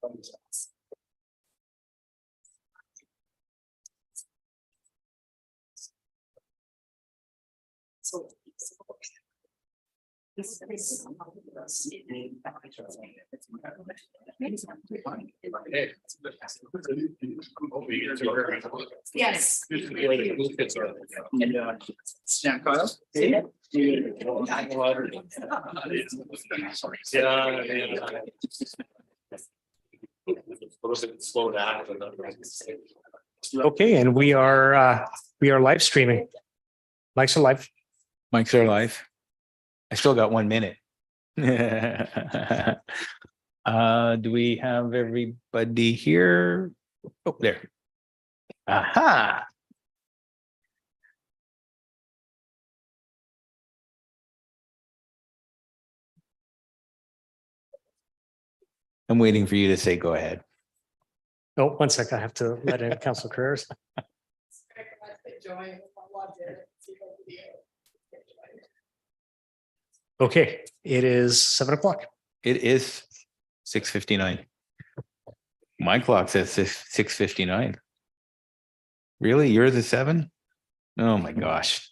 Yes. Slow down. Okay, and we are live streaming. Mics are live. Mics are live. I still got 1 minute. Do we have everybody here? Oh, there. Aha. I'm waiting for you to say go ahead. Oh, 1 sec. I have to let in Council Careers. Okay, it is 7 o'clock. It is 6:59. My clock says 6:59. Really? Yours is 7? Oh my gosh.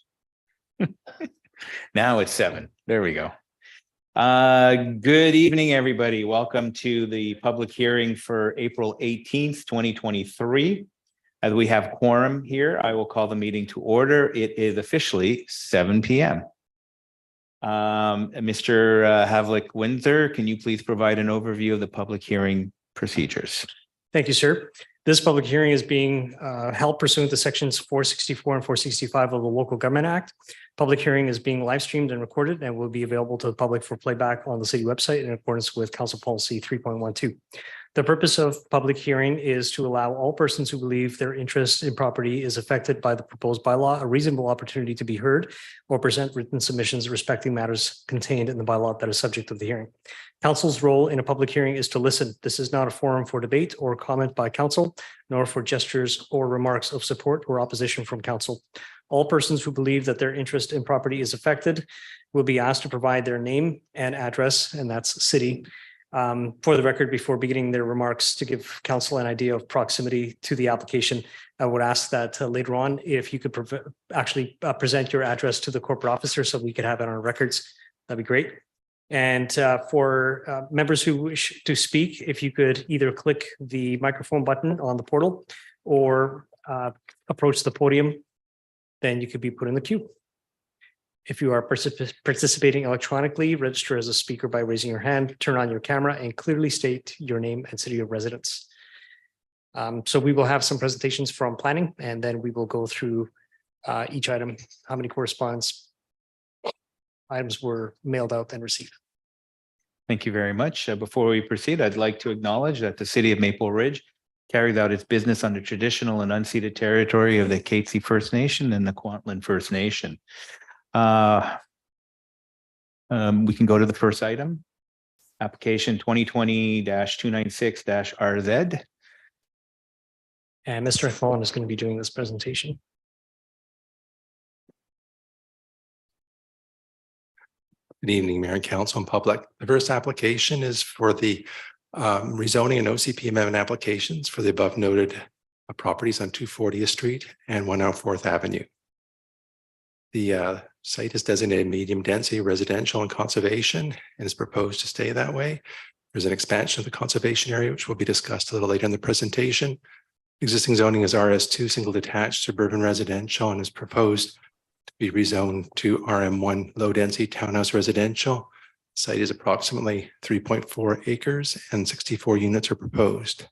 Now it's 7. There we go. Good evening, everybody. Welcome to the public hearing for April 18th, 2023. As we have quorum here, I will call the meeting to order. It is officially 7 p.m. Mr. Havlick Windsor, can you please provide an overview of the public hearing procedures? Thank you, sir. This public hearing is being held pursuant to sections 464 and 465 of the Local Government Act. Public hearing is being live streamed and recorded and will be available to the public for playback on the city website in accordance with Council Policy 3.12. The purpose of public hearing is to allow all persons who believe their interest in property is affected by the proposed bylaw a reasonable opportunity to be heard or present written submissions respecting matters contained in the bylaw that is subject of the hearing. Council's role in a public hearing is to listen. This is not a forum for debate or comment by council, nor for gestures or remarks of support or opposition from council. All persons who believe that their interest in property is affected will be asked to provide their name and address, and that's city, for the record before beginning their remarks. To give council an idea of proximity to the application, I would ask that later on, if you could present your address to the corporate officer so we could have it on our records, that'd be great. And for members who wish to speak, if you could either click the microphone button on the portal or approach the podium, then you could be put in the queue. If you are participating electronically, register as a speaker by raising your hand, turn on your camera, and clearly state your name and city of residence. So we will have some presentations from planning, and then we will go through each item, how many correspondence items were mailed out and received. Thank you very much. Before we proceed, I'd like to acknowledge that the city of Maple Ridge carries out its business on the traditional and unceded territory of the Katzie First Nation and the Kwantlen First Nation. We can go to the first item, application 2020-296-RZ. And Mr. Thorne is going to be doing this presentation. Good evening, Mayor and Council and public. The first application is for the rezoning and OCP amendment applications for the above noted properties on 240th Street and 104th Avenue. The site is designated medium density residential and conservation and is proposed to stay that way. There's an expansion of the conservation area, which will be discussed a little later in the presentation. Existing zoning is RS2 single detached suburban residential and is proposed to be rezoned to RM1 low density townhouse residential. The site is approximately 3.4 acres and 64 units are proposed.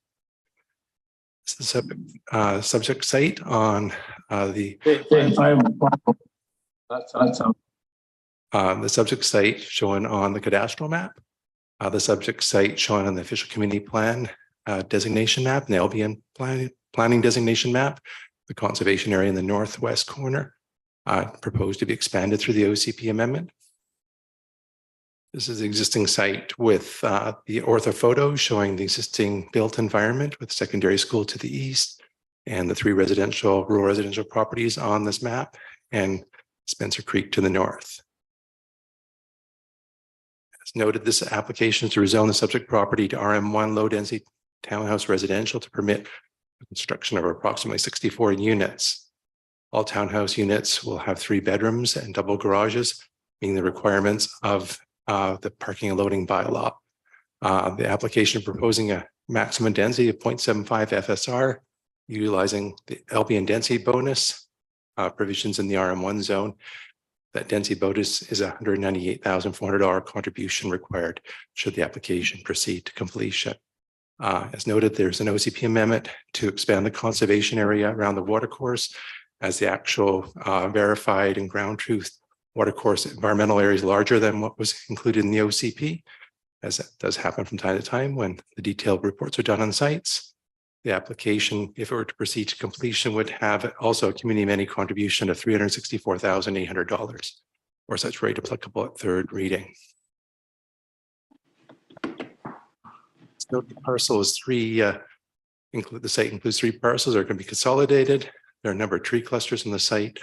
This is the subject site on the subject site shown on the cadastral map, the subject site shown on the official community plan designation map, and the LBN planning designation map, the conservation area in the northwest corner, proposed to be expanded through the OCP amendment. This is the existing site with the ortho photo showing the existing built environment with secondary school to the east and the 3 rural residential properties on this map and Spencer Creek to the north. As noted, this application is to rezone the subject property to RM1 low density townhouse residential to permit the construction of approximately 64 units. All townhouse units will have 3 bedrooms and double garages, meeting the requirements of the parking and loading bylaw. The application proposing a maximum density of 0.75 FSR, utilizing the Albion density bonus provisions in the RM1 zone. That density bonus is a $198,400 contribution required should the application proceed to completion. As noted, there's an OCP amendment to expand the conservation area around the watercourse, as the actual verified and ground truth watercourse environmental area is larger than what was included in the OCP, as that does happen from time to time when the detailed reports are done on sites. The application, if it were to proceed to completion, would have also a community amenity contribution of $364,800, or such rate applicable at third reading. So the parcel is 3, the site includes 3 parcels that are going to be consolidated. There are a number of tree clusters on the site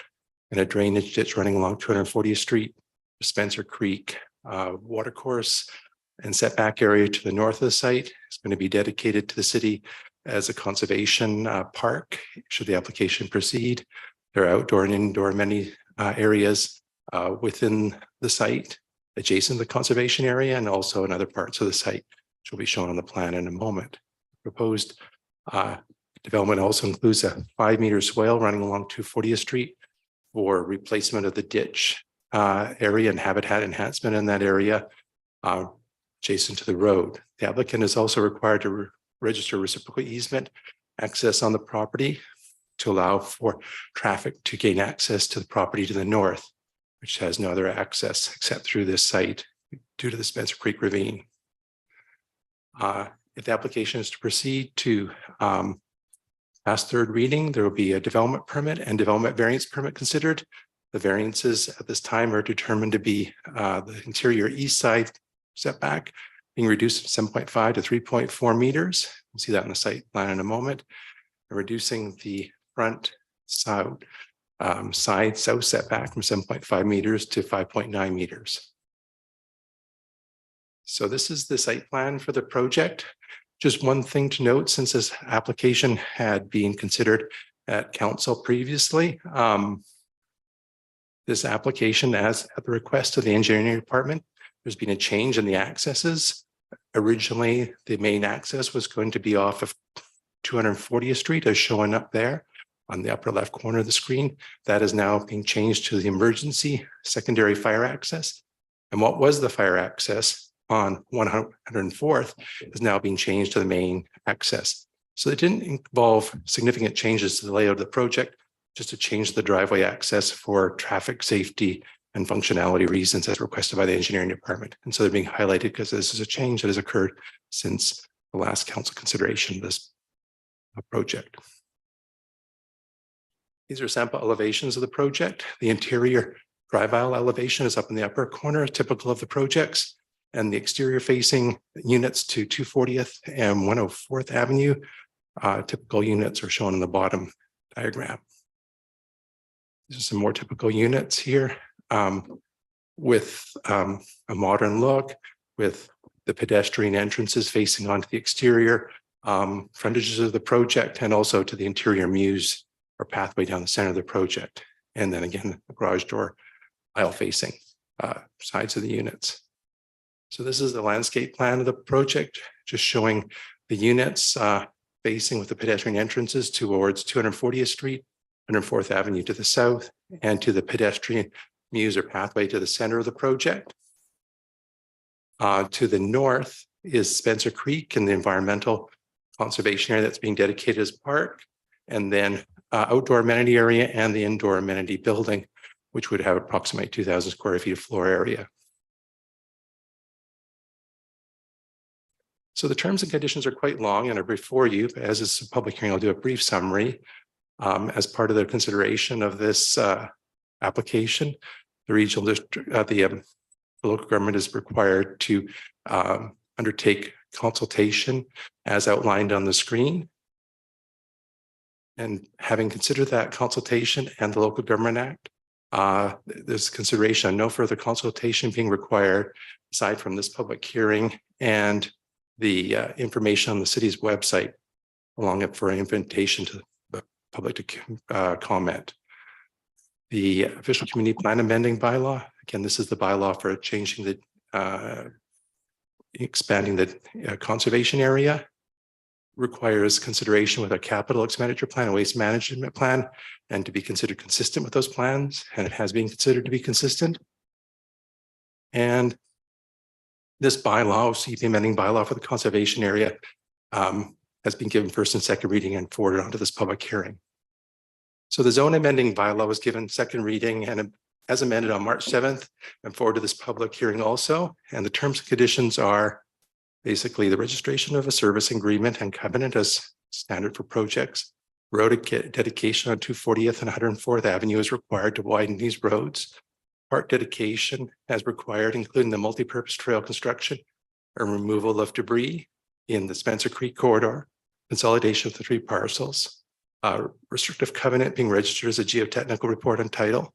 and a drainage ditch running along 240th Street, Spencer Creek watercourse and setback area to the north of the site is going to be dedicated to the city as a conservation park should the application proceed. There are outdoor and indoor amenity areas within the site adjacent to the conservation area and also in other parts of the site, which will be shown on the plan in a moment. Proposed development also includes a 5-meter swale running along 240th Street for replacement of the ditch area and habitat enhancement in that area adjacent to the road. The applicant is also required to register reciprocal easement access on the property to allow for traffic to gain access to the property to the north, which has no other access except through this site due to the Spencer Creek ravine. If the application is to proceed to pass third reading, there will be a development permit and development variance permit considered. The variances at this time are determined to be the interior east side setback being reduced from 7.5 to 3.4 meters. We'll see that in the site plan in a moment. And reducing the front side south setback from 7.5 meters to 5.9 meters. So this is the site plan for the project. Just one thing to note, since this application had been considered at council previously, this application, as at the request of the engineering department, there's been a change in the accesses. Originally, the main access was going to be off of 240th Street, as shown up there on the upper left corner of the screen. That is now being changed to the emergency secondary fire access. And what was the fire access on 104th is now being changed to the main access. So it didn't involve significant changes to the layout of the project, just to change the driveway access for traffic safety and functionality reasons as requested by the engineering department. And so they're being highlighted because this is a change that has occurred since the last council consideration of this project. These are sample elevations of the project. The interior drive aisle elevation is up in the upper corner, typical of the projects, and the exterior facing units to 240th and 104th Avenue, typical units are shown in the bottom diagram. These are some more typical units here with a modern look, with the pedestrian entrances facing onto the exterior frontages of the project, and also to the interior mews or pathway down the center of the project. And then again, the garage door aisle facing sides of the units. So this is the landscape plan of the project, just showing the units facing with the pedestrian entrances towards 240th Street, 104th Avenue to the south, and to the pedestrian mews or pathway to the center of the project. To the north is Spencer Creek and the environmental conservation area that's being dedicated as park, and then outdoor amenity area and the indoor amenity building, which would have approximately 2,000 square feet of floor area. So the terms and conditions are quite long and are before you, but as it's a public hearing, I'll do a brief summary. As part of the consideration of this application, the regional district, the local government is required to undertake consultation as outlined on the screen. And having considered that consultation and the Local Government Act, there's consideration on no further consultation being required aside from this public hearing and the information on the city's website along it for an invitation to the public to comment. The official community plan amending bylaw, again, this is the bylaw for changing the expanding the conservation area, requires consideration with a capital expenditure plan, a waste management plan, and to be considered consistent with those plans, and it has been considered to be consistent. And this bylaw, CP amending bylaw for the conservation area, has been given first and second reading and forwarded onto this public hearing. So the zone amending bylaw was given second reading and as amended on March 7th and forward to this public hearing also. And the terms and conditions are basically the registration of a service agreement and covenant as standard for projects. Road dedication on 240th and 104th Avenue is required to widen these roads. Park dedication as required, including the multi-purpose trail construction and removal of debris in the Spencer Creek corridor, consolidation of the 3 parcels, restrictive covenant being registered as a geotechnical report on title,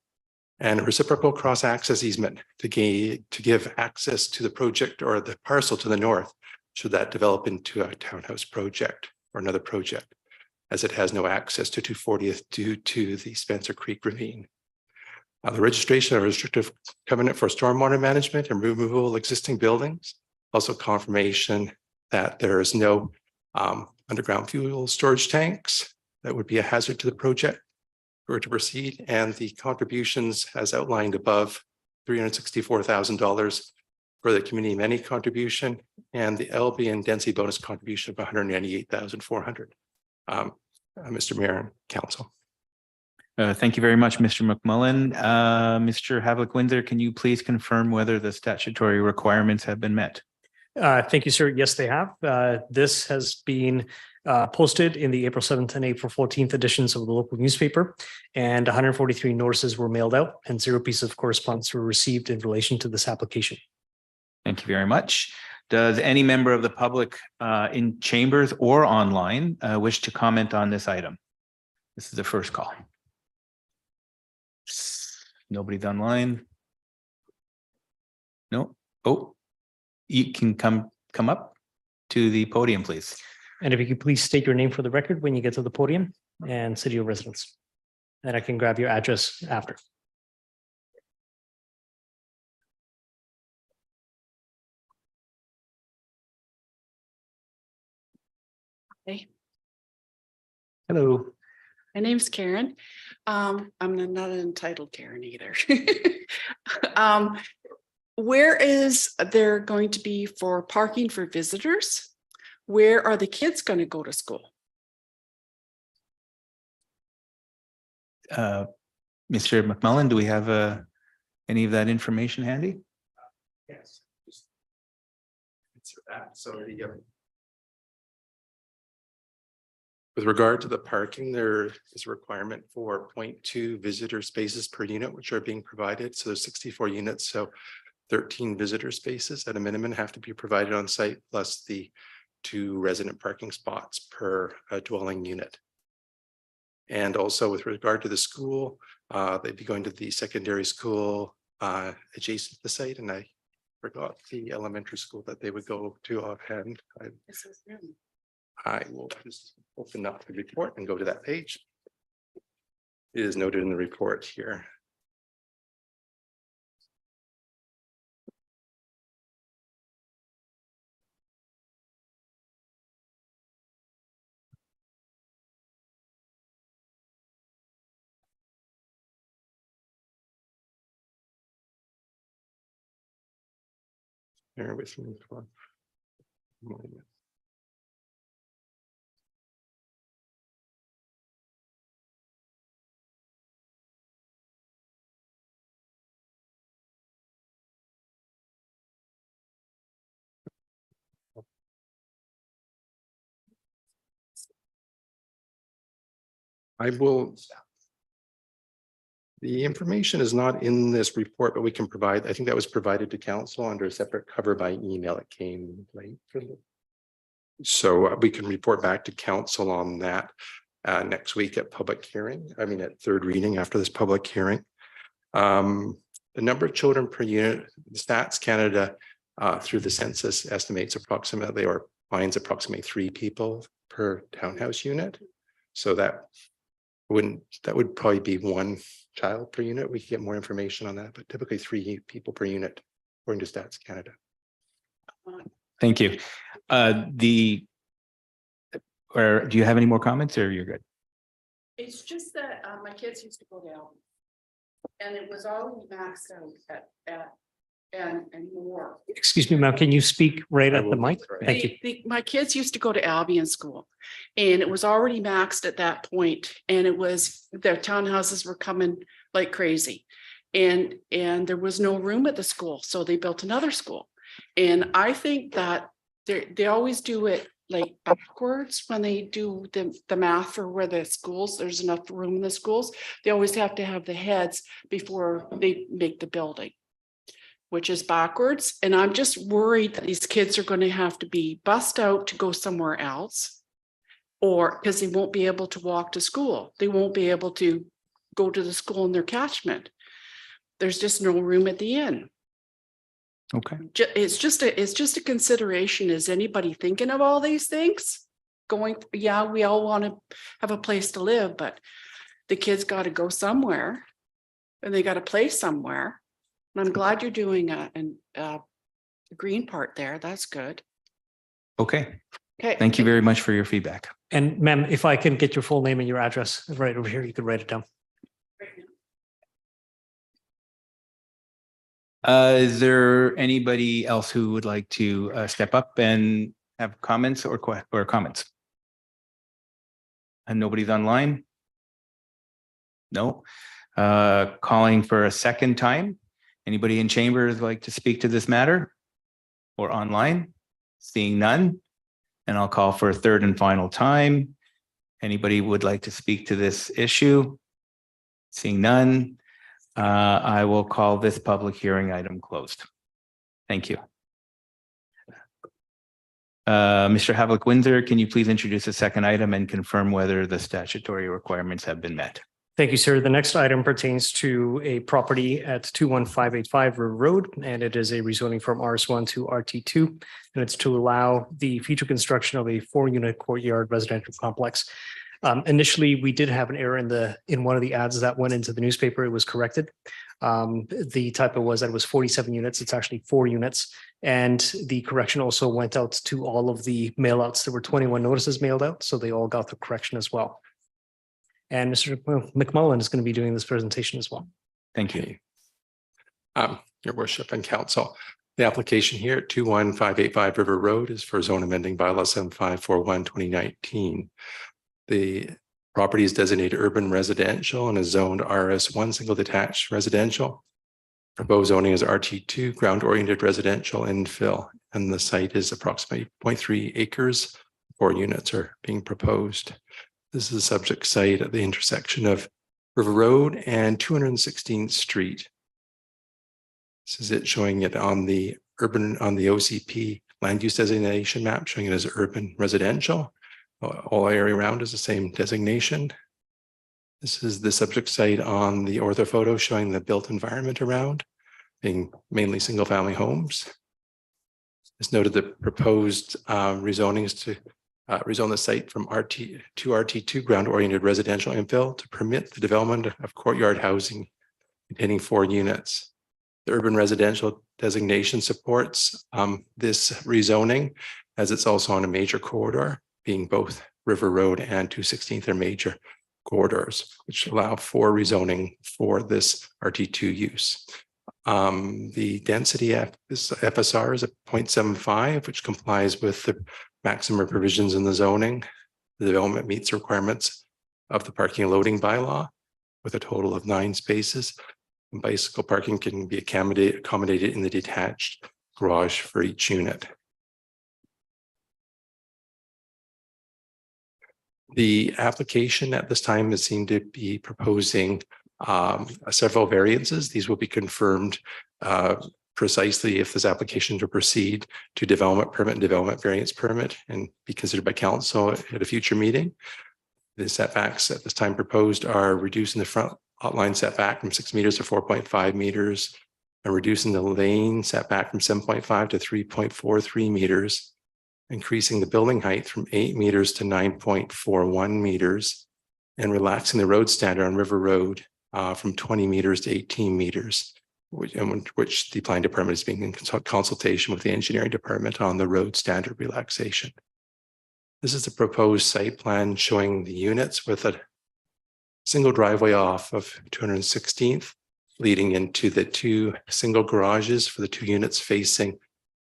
and a reciprocal cross-access easement to give access to the project or the parcel to the north, should that develop into a townhouse project or another project, as it has no access to 240th due to the Spencer Creek ravine. The registration of a restrictive covenant for stormwater management and removal of existing buildings. Also confirmation that there is no underground fuel storage tanks that would be a hazard to the project or to proceed, and the contributions as outlined above, $364,000 for the community amenity contribution and the LB and density bonus contribution of $198,400. Mr. Mayor and Council. Thank you very much, Mr. McMullen. Mr. Havlick-Windsor, can you please confirm whether the statutory requirements have been met? Thank you, sir. Yes, they have. This has been posted in the April 7th and April 14th editions of the local newspaper, and 143 notices were mailed out and 0 pieces of correspondence were received in relation to this application. Thank you very much. Does any member of the public in chambers or online wish to comment on this item? This is the first call. Nobody's online. No. Oh, you can come up to the podium, please. And if you could please state your name for the record when you get to the podium and city of residence. And I can grab your address after. Hey, Hello. my name's Karen. I'm not an entitled Karen either. Where is there going to be for parking for visitors? Where are the kids going to go to school? Mr. McMullen, do we have any of that information handy? Yes. Answer that. So with regard to the parking, there is a requirement for 0.2 visitor spaces per unit, which are being provided. So there's 64 units. So 13 visitor spaces at a minimum have to be provided on site, plus the 2 resident parking spots per dwelling unit. And also with regard to the school, they'd be going to the secondary school adjacent to the site. And I forgot the elementary school that they would go to offhand. I will just open up the report and go to that page. It is noted in the report here. Bear with me for a moment. I will. The information is not in this report, but we can provide, I think that was provided to council under a separate cover by email. It came late. So we can report back to council on that next week at public hearing. I mean, at third reading after this public hearing. The number of children per unit, Stats Canada through the census estimates approximately or finds approximately 3 people per townhouse unit. So that would probably be 1 child per unit. We could get more information on that, but typically 3 people per unit, according to Stats Canada. Thank you. Or do you have any more comments or you're good? It's just that my kids used to go down. And it was already maxed out and more. Excuse me, ma'am, can you speak right at the mic? Thank you. My kids used to go to Albion School and it was already maxed at that point, and it was, their townhouses were coming like crazy. And there was no room at the school, so they built another school. And I think that they always do it like backwards when they do the math for where the schools, there's enough room in the schools. They always have to have the heads before they make the building, which is backwards. And I'm just worried that these kids are going to have to be bussed out to go somewhere else, or because they won't be able to walk to school. They won't be able to go to the school in their catchment. There's just no room at the inn. Okay. It's just a consideration. Is anybody thinking of all these things? Yeah, we all want to have a place to live, but the kids got to go somewhere and they got to play somewhere. And I'm glad you're doing the green part there. That's good. Okay. Okay. Thank you very much for your feedback. And ma'am, if I can get your full name and your address right over here, you could write it down. Is there anybody else who would like to step up and have comments or comments? And nobody's online? No. Calling for a second time. Anybody in chambers like to speak to this matter or online? Seeing none. And I'll call for a third and final time. Anybody would like to speak to this issue? Seeing none. I will call this public hearing item closed. Thank you. Mr. Havlik-Windsor, can you please introduce the second item and confirm whether the statutory requirements have been met? Thank you, sir. The next item pertains to a property at 21585 River Road, and it is a rezoning from RS1 to RT2, and it's to allow the future construction of a 4-unit courtyard residential complex. Initially, we did have an error in one of the ads that went into the newspaper. It was corrected. The typo was that it was 47 units. It's actually 4 units. And the correction also went out to all of the mail outs. There were 21 notices mailed out, so they all got the correction as well. And Mr. McMullen is going to be doing this presentation as well. Thank you. Your worship and council. The application here at 21585 River Road is for zone amending bylaw 7541/2019. The property is designated urban residential and is zoned RS1 single detached residential. Proposed zoning is RT2 ground oriented residential infill, and the site is approximately 0.3 acres. 4 units are being proposed. This is a subject site at the intersection of River Road and 216th Street. This is it showing it on the OCP land use designation map, showing it as urban residential. All area around is the same designation. This is the subject site on the ortho photo showing the built environment around, being mainly single family homes. It's noted that proposed rezoning is to rezone the site from RT to RT2 ground oriented residential infill to permit the development of courtyard housing containing 4 units. The urban residential designation supports this rezoning, as it's also on a major corridor, being both River Road and 216th are major corridors, which allow for rezoning for this RT2 use. The density of this FSR is at 0.75, which complies with the maximum provisions in the zoning. The development meets the requirements of the parking and loading bylaw with a total of 9 spaces. And bicycle parking can be accommodated in the detached garage for each unit. The application at this time is seen to be proposing several variances. These will be confirmed precisely if this application to proceed to development permit and development variance permit and be considered by council at a future meeting. The setbacks at this time proposed are reducing the front lot line setback from 6 meters to 4.5 meters, and reducing the lane setback from 7.5 to 3.43 meters, increasing the building height from 8 meters to 9.41 meters, and relaxing the road standard on River Road from 20 meters to 18 meters, which the planning department is being in consultation with the engineering department on the road standard relaxation. This is the proposed site plan showing the units with a single driveway off of 216th, leading into the two single garages for the two units facing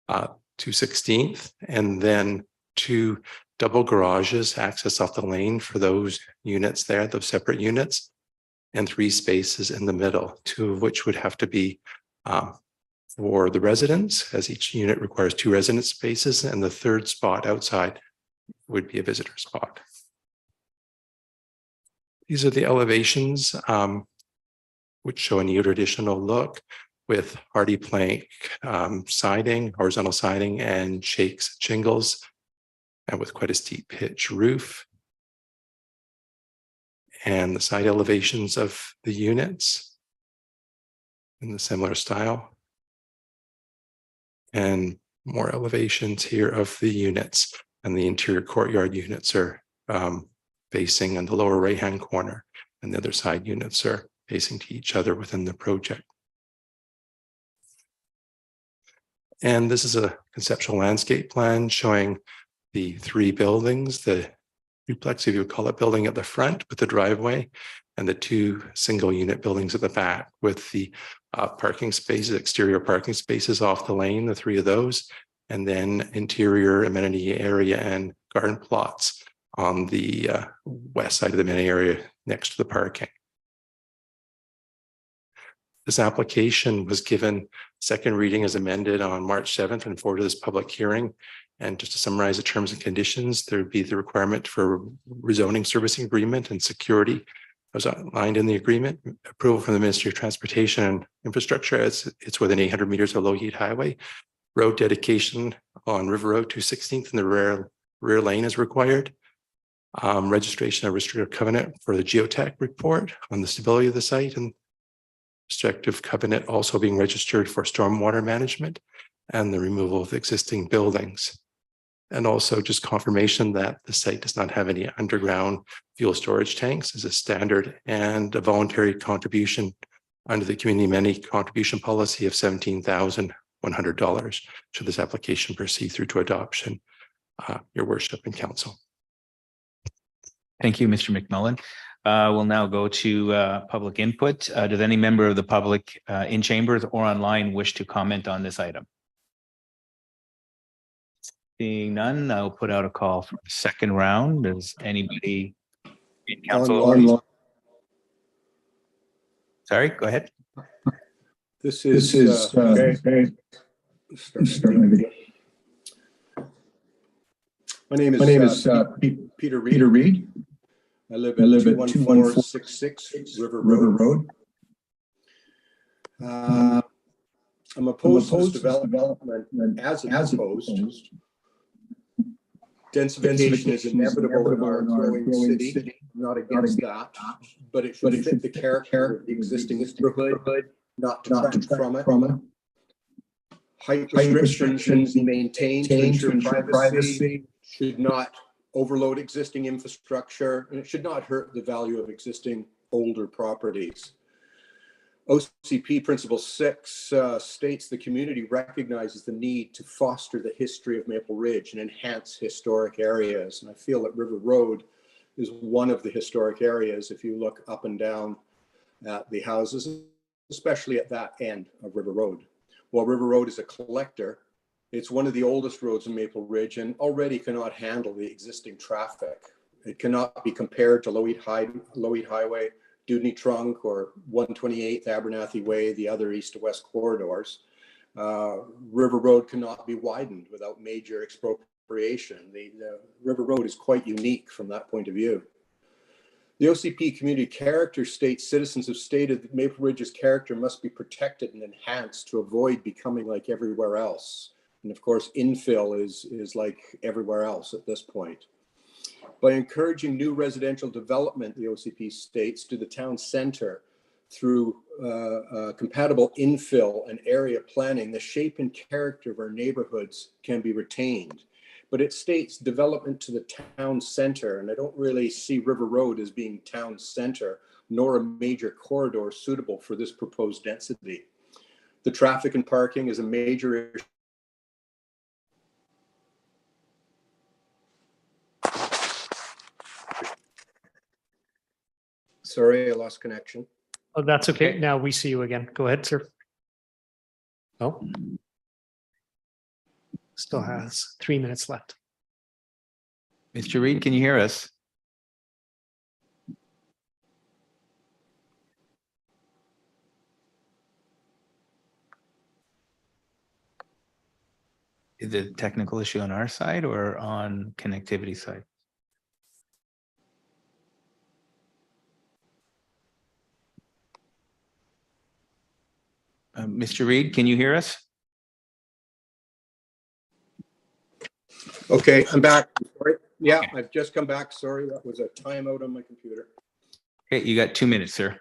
216th, and then two double garages access off the lane for those units there, those separate units, and 3 spaces in the middle, 2 of which would have to be for the residents, as each unit requires 2 resident spaces, and the third spot outside would be a visitor spot. These are the elevations, which show a new traditional look with hardy plank siding, horizontal siding, and shakes shingles, and with quite a steep pitch roof. And the side elevations of the units in the similar style. And more elevations here of the units, and the interior courtyard units are facing in the lower right-hand corner, and the other side units are facing to each other within the project. And this is a conceptual landscape plan showing the 3 buildings, the duplex, if you would call it, building at the front with the driveway, and the 2 single unit buildings at the back with the parking spaces, exterior parking spaces off the lane, the 3 of those, and then interior amenity area and garden plots on the west side of the main area next to the parking. This application was given second reading as amended on March 7th and forward to this public hearing. And just to summarize the terms and conditions, there would be the requirement for rezoning servicing agreement and security as outlined in the agreement, approval from the Ministry of Transportation and Infrastructure as it's within 800 meters of low heat highway, road dedication on River Road 216th in the rear lane is required. Registration of restrictive covenant for the geotech report on the stability of the site, and restrictive covenant also being registered for stormwater management and the removal of existing buildings. And also just confirmation that the site does not have any underground fuel storage tanks as a standard, and a voluntary contribution under the community amenity contribution policy of $17,100 should this application proceed through to adoption, Your Worship and Council. Thank you, Mr. McMillan. We'll now go to public input. Does any member of the public in chambers or online wish to comment on this item? Seeing none, I'll put out a call for a second round. Does anybody in council? Sorry, go ahead. This is okay. My name is Peter Reed. I live at 21466 River Road. I'm opposed to this development as opposed. Densification is inevitable in our growing city. I'm not against that, but it should fit the character of the existing neighborhood, not detract from it. Height restrictions be maintained to ensure privacy, should not overload existing infrastructure, and it should not hurt the value of existing older properties. OCP Principle 6 states the community recognizes the need to foster the history of Maple Ridge and enhance historic areas. And I feel that River Road is one of the historic areas if you look up and down at the houses, especially at that end of River Road. While River Road is a collector, it's one of the oldest roads in Maple Ridge and already cannot handle the existing traffic. It cannot be compared to Low Heat Highway, Dewdney Trunk, or 128th Abernathy Way, the other east to west corridors. River Road cannot be widened without major expropriation. The River Road is quite unique from that point of view. The OCP community character states citizens have stated that Maple Ridge's character must be protected and enhanced to avoid becoming like everywhere else. And of course, infill is like everywhere else at this point. By encouraging new residential development, the OCP states, to the town center, through compatible infill and area planning, the shape and character of our neighborhoods can be retained. But it states development to the town center, and I don't really see River Road as being town center, nor a major corridor suitable for this proposed density. The traffic and parking is a major issue. Sorry, I lost connection. Oh, that's okay. Okay. Now we see you again. Go ahead, sir. Oh. Still has 3 minutes left. Mr. Reed, can you hear us? Is it a technical issue on our side or on connectivity side? Mr. Reed, can you hear us? Okay, I'm back. Sorry. Yeah, Okay. I've just come back. Sorry, that was a timeout on my computer. Okay, you got 2 minutes, sir.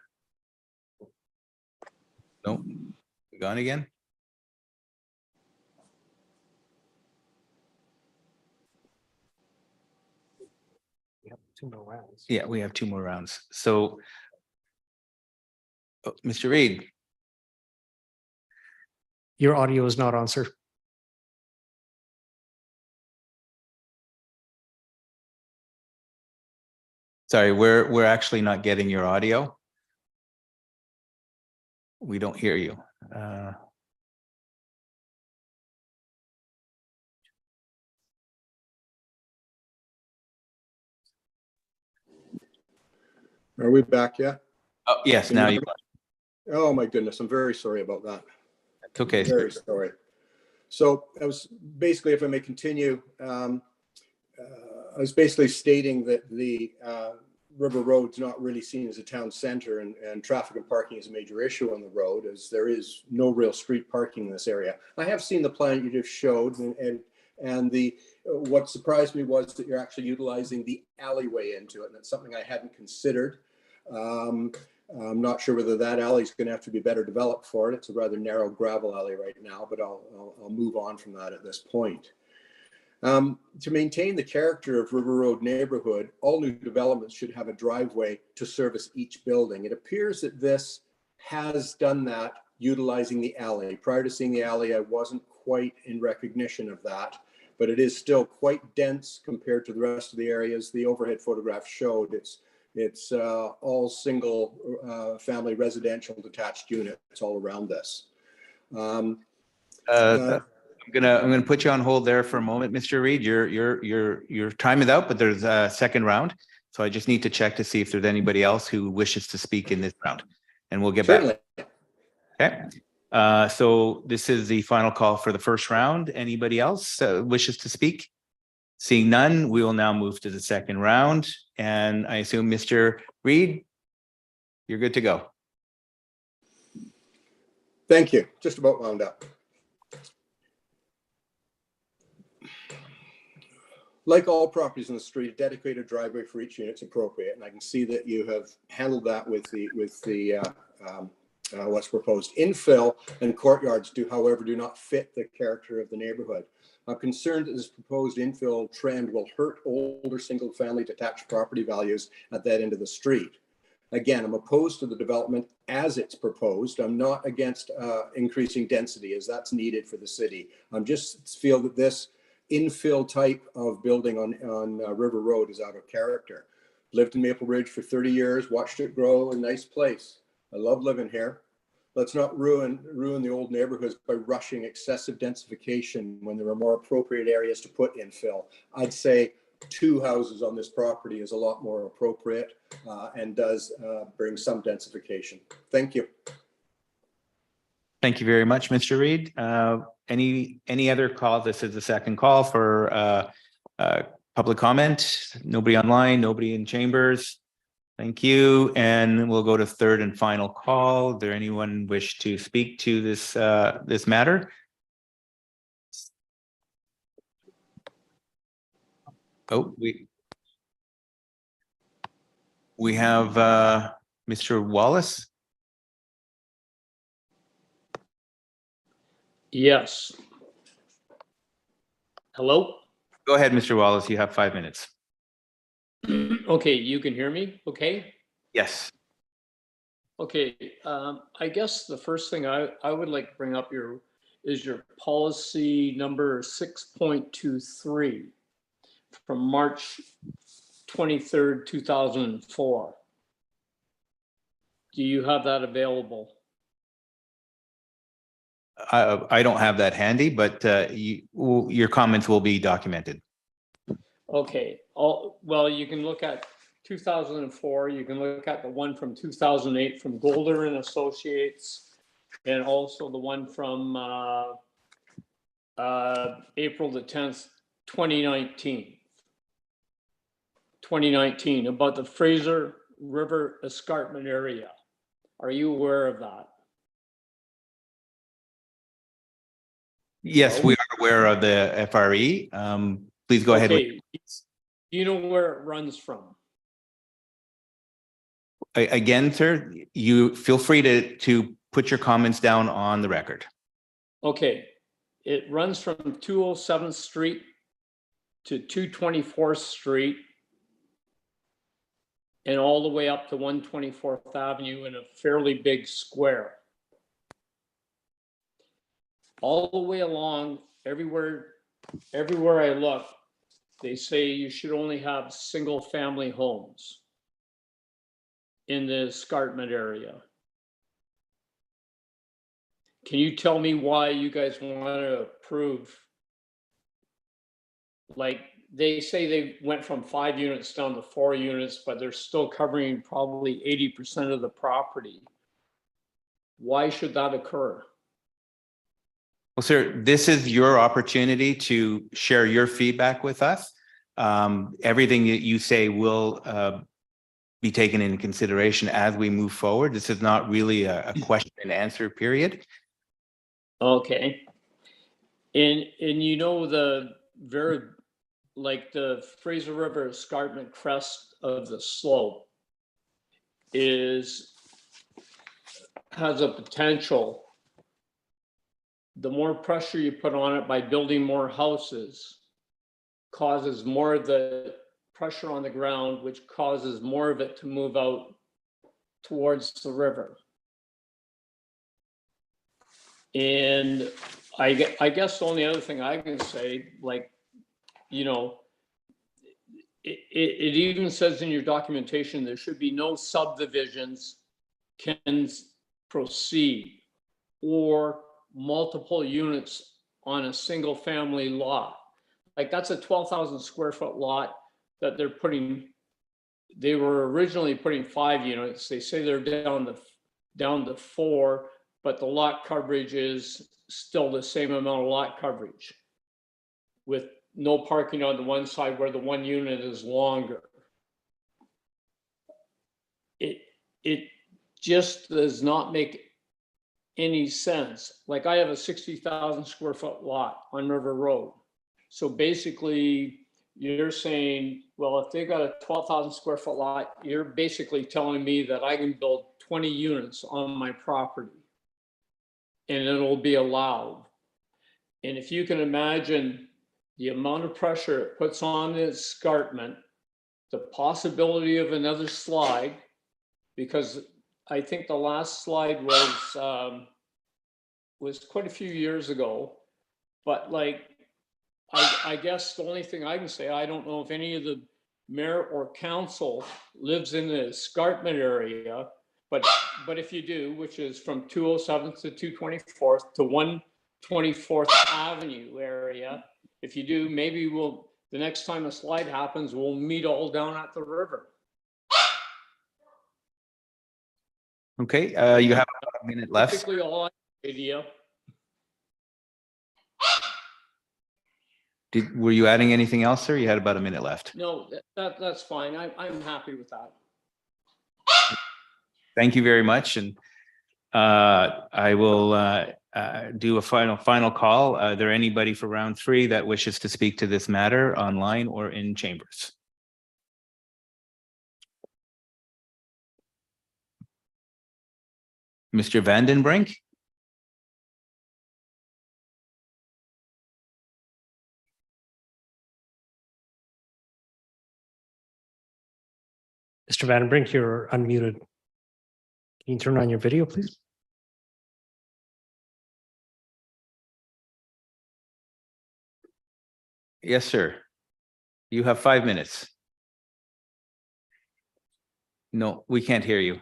Nope. Gone again? We have 2 more rounds. Yeah, we have 2 more rounds. So, oh, Mr. Reed, Your audio is not on, sir. sorry, we're actually not getting your audio. We don't hear you. Are we back yet? Oh, yes, now you are. Oh, my goodness. I'm very sorry about that. It's okay. Very sorry. So I was basically, if I may continue, I was basically stating that the River Road's not really seen as a town center, and traffic and parking is a major issue on the road, as there is no real street parking in this area. I have seen the plan you just showed, and the what surprised me was that you're actually utilizing the alleyway into it, and it's something I hadn't considered. I'm not sure whether that alley is going to have to be better developed for it. It's a rather narrow gravel alley right now, but I'll move on from that at this point. To maintain the character of River Road neighborhood, all new developments should have a driveway to service each building. It appears that this has done that utilizing the alley. Prior to seeing the alley, I wasn't quite in recognition of that, but it is still quite dense compared to the rest of the areas. The overhead photograph showed it's all single family residential detached units all around this. I'm gonna put you on hold there for a moment, Mr. Reed. Your time is out, but there's a second round. So I just need to check to see if there's anybody else who wishes to speak in this round, and we'll get Certainly. back. Okay. So this is the final call for the first round. Anybody else wishes to speak? Seeing none, we will now move to the second round. And I assume, Mr. Reed, you're good to go. Thank you. Just about wound up. Like all properties in the street, a dedicated driveway for each unit is appropriate, and I can see that you have handled that with the what's proposed. Infill and courtyards however, do not fit the character of the neighborhood. I'm concerned that this proposed infill trend will hurt older single-family detached property values at that end of the street. Again, I'm opposed to the development as it's proposed. I'm not against increasing density as that's needed for the city. I'm just feel that this infill type of building on River Road is out of character. Lived in Maple Ridge for 30 years, watched it grow, a nice place. I love living here. Let's not ruin the old neighborhoods by rushing excessive densification when there are more appropriate areas to put infill. I'd say 2 houses on this property is a lot more appropriate and does bring some densification. Thank you. Thank you very much, Mr. Reed. Any other call? This is the second call for public comment. Nobody online, nobody in chambers. Thank you. And we'll go to third and final call. Is there anyone wish to speak to this this matter? Oh, we have Mr. Wallace. Yes. Hello? Go ahead, Mr. Wallace. You have 5 minutes. Okay, you can hear me? Okay. Yes. Okay, I guess the first thing I would like to bring up is your policy number 6.23 from March 23rd, 2004. Do you have that available? I don't have that handy, but your comments will be documented. Okay, well, you can look at 2004, you can look at the one from 2008 from Golder and Associates, and also the one from April the 10th, 2019. 2019 about the Fraser River Escarpment area. Are you aware of that? Yes, we are aware of the FRE. Please go ahead. Okay. Do you know where it runs from? Again, sir, you feel free to put your comments down on the record. Okay, it runs from 207th Street to 224th Street and all the way up to 124th Avenue in a fairly big square. All the way along, everywhere I look, they say you should only have single family homes in the escarpment area. Can you tell me why you guys want to approve? Like they say they went from 5 units down to 4 units, but they're still covering probably 80% of the property. Why should that occur? Well, sir, this is your opportunity to share your feedback with us. Everything that you say will be taken into consideration as we move forward. This is not really a question and answer period. Okay. And you know the the Fraser River escarpment crest of the slope has a potential. The more pressure you put on it by building more houses causes more of the pressure on the ground, which causes more of it to move out towards the river. And I guess the only other thing I can say, like, you know, it even says in your documentation, there should be no subdivisions can proceed or multiple units on a single family lot. Like that's a 12,000 square foot lot that they were originally putting 5 units. They say they're down to 4, but the lot coverage is still the same amount of lot coverage with no parking on the one side where the 1 unit is longer. It just does not make any sense. Like I have a 60,000 square foot lot on River Road. So basically you're saying, well, if they got a 12,000 square foot lot, you're basically telling me that I can build 20 units on my property and it'll be allowed. And if you can imagine the amount of pressure it puts on the escarpment, the possibility of another slide, because I think the last slide was quite a few years ago, but like, I guess the only thing I can say, I don't know if any of the mayor or council lives in the escarpment area, but if you do, which is from 207th to 224th to 124th Avenue area, if you do, maybe the next time a slide happens, we'll meet all down at the river. Okay, you have about a minute left. Basically all idea. Were you adding anything else, sir? You had about a minute left. No, that's fine. I'm happy with that. Thank you very much. And I will do a final call. Are there anybody for round 3 that wishes to speak to this matter online or in chambers? Mr. Vandenbrink? Mr. Vandenbrink, you're unmuted. Can you turn on your video, please? Yes, sir. You have 5 minutes. No, we can't hear you.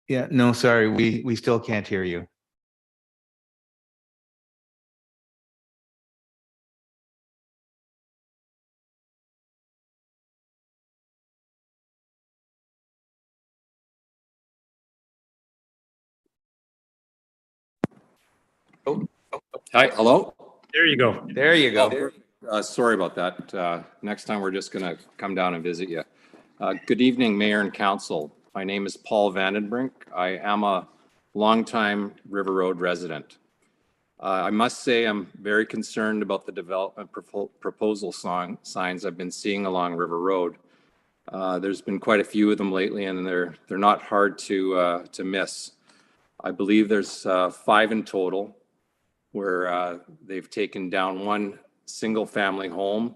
Yeah, no, sorry, we still can't hear you. Hi, hello? There you go. There you go. Sorry about that. Next time, we're just going to come down and visit you. Good evening, Mayor and Council. My name is Paul Vandenbrink. I am a longtime River Road resident. I must say I'm very concerned about the development proposal signs I've been seeing along River Road. There's been quite a few of them lately, and they're not hard to miss. I believe there's 5 in total, where they've taken down one single family home,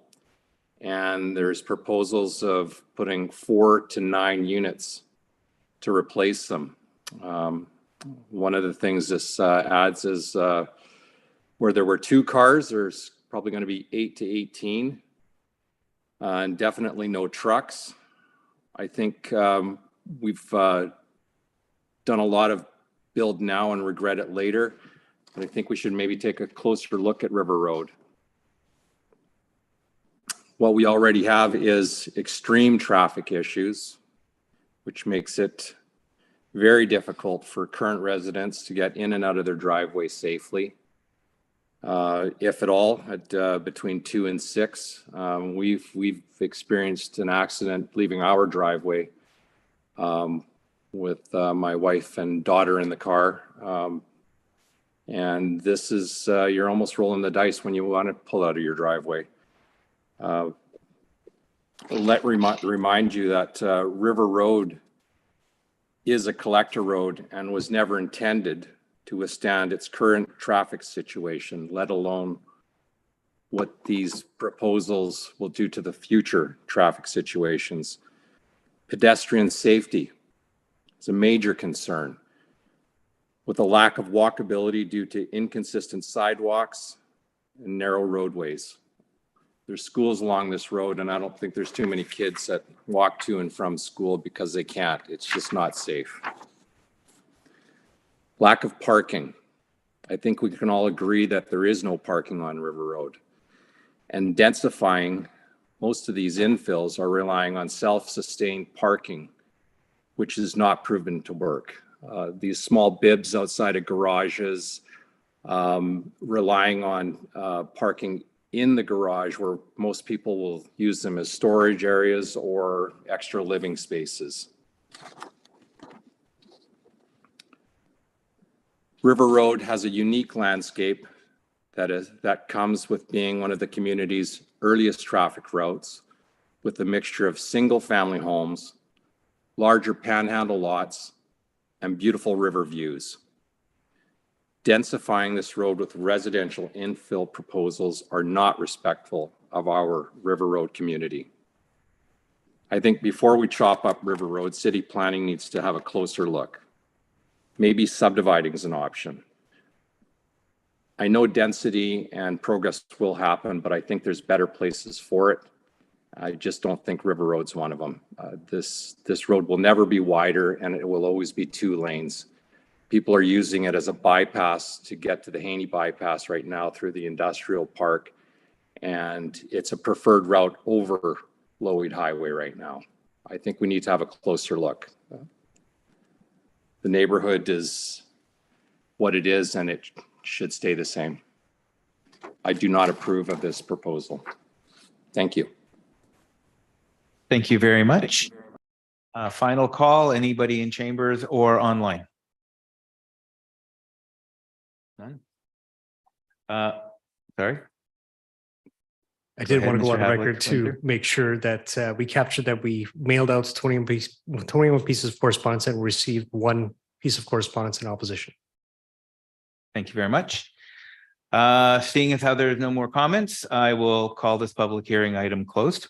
and there's proposals of putting 4 to 9 units to replace them. One of the things this adds is where there were 2 cars, there's probably going to be 8 to 18, and definitely no trucks. I think we've done a lot of build now and regret it later. But I think we should maybe take a closer look at River Road. What we already have is extreme traffic issues, which makes it very difficult for current residents to get in and out of their driveway safely. If at all, at between 2 and 6, we've experienced an accident leaving our driveway with my wife and daughter in the car. And this is, you're almost rolling the dice when you want to pull out of your driveway. Remind you that River Road is a collector road and was never intended to withstand its current traffic situation, let alone what these proposals will do to the future traffic situations. Pedestrian safety is a major concern, with a lack of walkability due to inconsistent sidewalks and narrow roadways. There's schools along this road, and I don't think there's too many kids that walk to and from school because they can't. It's just not safe. Lack of parking. I think we can all agree that there is no parking on River Road. And densifying, most of these infills are relying on self-sustained parking, which is not proven to work. These small bibs outside of garages, relying on parking in the garage where most people will use them as storage areas or extra living spaces. River Road has a unique landscape that comes with being one of the community's earliest traffic routes, with a mixture of single family homes, larger panhandle lots, and beautiful river views. Densifying this road with residential infill proposals are not respectful of our River Road community. I think before we chop up River Road, city planning needs to have a closer look. Maybe subdividing is an option. I know density and progress will happen, but I think there's better places for it. I just don't think River Road's one of them. This road will never be wider, and it will always be 2 lanes. People are using it as a bypass to get to the Haney bypass right now through the industrial park, and it's a preferred route over Loweed Highway right now. I think we need to have a closer look. The neighborhood is what it is, and it should stay the same. I do not approve of this proposal. Thank you. Thank you very much. Final call, anybody in chambers or online? None? Sorry? I did ahead, want to go Mr. on the Havlick, record to Winter. make sure that we captured that we mailed out 21 pieces of correspondence and received 1 piece of correspondence in opposition. Thank you very much. Seeing as how there's no more comments, I will call this public hearing item closed.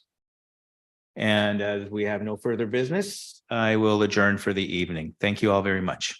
And as we have no further business, I will adjourn for the evening. Thank you all very much.